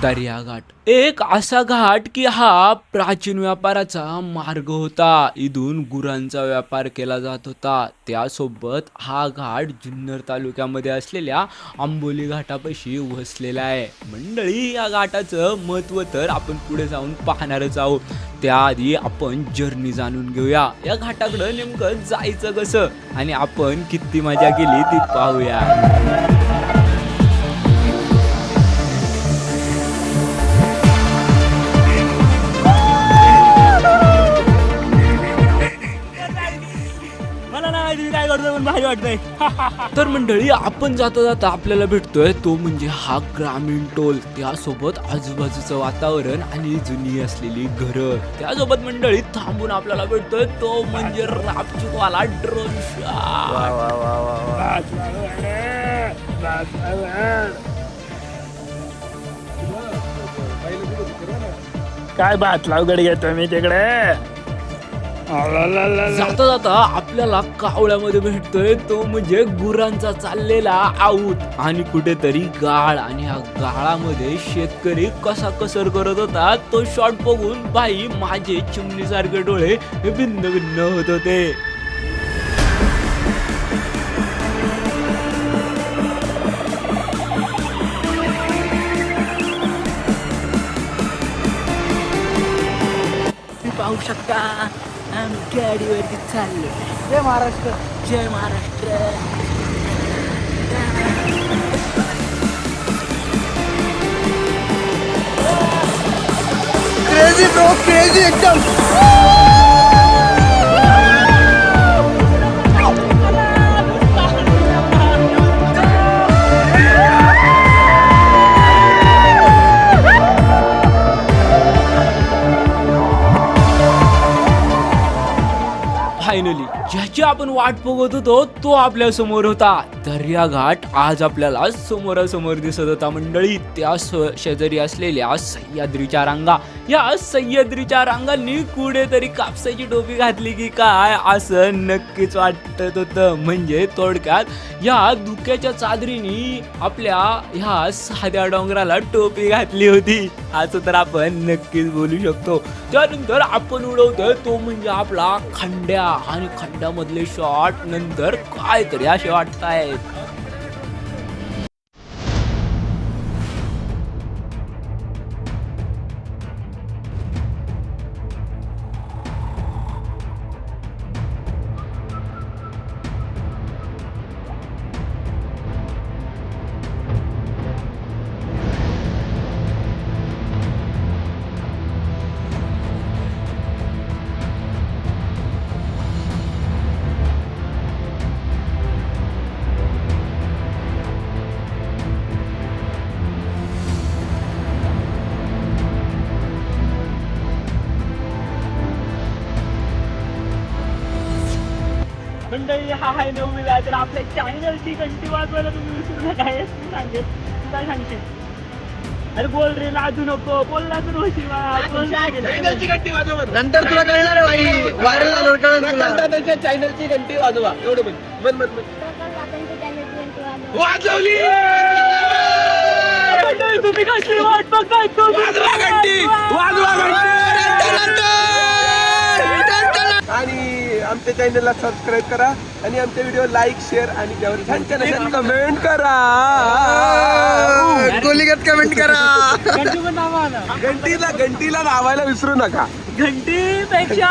दर्याघाट एक असा घाट की हा प्राचीन व्यापाराचा मार्ग होता. इथून गुरांचा व्यापार केला जात होता. त्यासोबत हा घाट जुन्नर तालुक्यामध्ये असलेल्या आंबोली घाटापाशी वसलेला आहे. मंडळी, या घाटाचं महत्त्व तर आपण पुढे जाऊन पाहणारच आहोत. त्याआधी आपण जर्नी जाणून घेऊया. या घाटाकडं नेमकं जायचं कसं आणि आपण किती मजा केली ती पाहूया. तर मंडळी, आपण जाता जाता आपल्याला भेटतोय तो म्हणजे हा ग्रामीण टोल, त्यासोबत आजूबाजूचं वातावरण आणि जुनी असलेली घरं. त्यासोबत मंडळी थांबून आपल्याला भेटतोय तो म्हणजे रापचुकवाला ड्रोन काय बात लावगड घेतो मी तिकडे. जाता जाता आपल्याला कावळ्यामध्ये भेटतोय तो म्हणजे गुरांचा चाललेला आऊत आणि कुठेतरी गाळ. आणि ह्या गाळामध्ये शेतकरी कसा कसर करत होता तो शॉट बघून बाई माझे चिमणीसारखे डोळे हे भिन्न भिन्न होत होते. पाहू शकता आम्ही गाडीवरती चाललो. जय महाराष्ट्र, जय महाराष्ट्र. क्रेझी ब्रो, क्रेझी एकदम. फायनली ज्याची आपण वाट बघत होतो तो आपल्या समोर होता. दर्याघाट आज आपल्याला समोरासमोर दिसत होता. मंडळी, त्या शेजारी असलेल्या सह्याद्रीच्या रांगा, या सह्याद्रीच्या रांगांनी कुठेतरी कापसाची टोपी घातली की काय असं नक्कीच वाटत होतं. म्हणजे थोडक्यात या धुक्याच्या चादरीनी आपल्या ह्या साध्या डोंगराला टोपी घातली होती असं तर आपण नक्कीच बोलू शकतो. त्यानंतर आपण उडवतोय तो म्हणजे आपला खंड्या, आणि खंड्यामधले शॉट नंतर काय तरी असे वाटतायत. मंडळी, हा आहे नववीला. तर आपल्या चॅनलची घंटी वाजवायला तुम्ही विसरू नका. हे सांगेल काय सांगशील? अरे बोल रे, लाजू नको. बोलला तर होशील. नंतर तुला कळणार आहे भाई, व्हायरल झाल्यावर कळणार तुला. त्यांच्या चॅनलची घंटी वाजवा, एवढं म्हण. वाजवली. तुम्ही कसली वाट बघताय? वाजवा घंटी, वाजवा घंटी. आणि आमच्या चॅनलला सबस्क्राईब करा आणि आमच्या व्हिडिओ लाईक, शेअर आणि त्यावर छान कमेंट करा. गोलीगत कमेंट करा. घंटीला लावायला विसरू नका. घंटी पेक्षा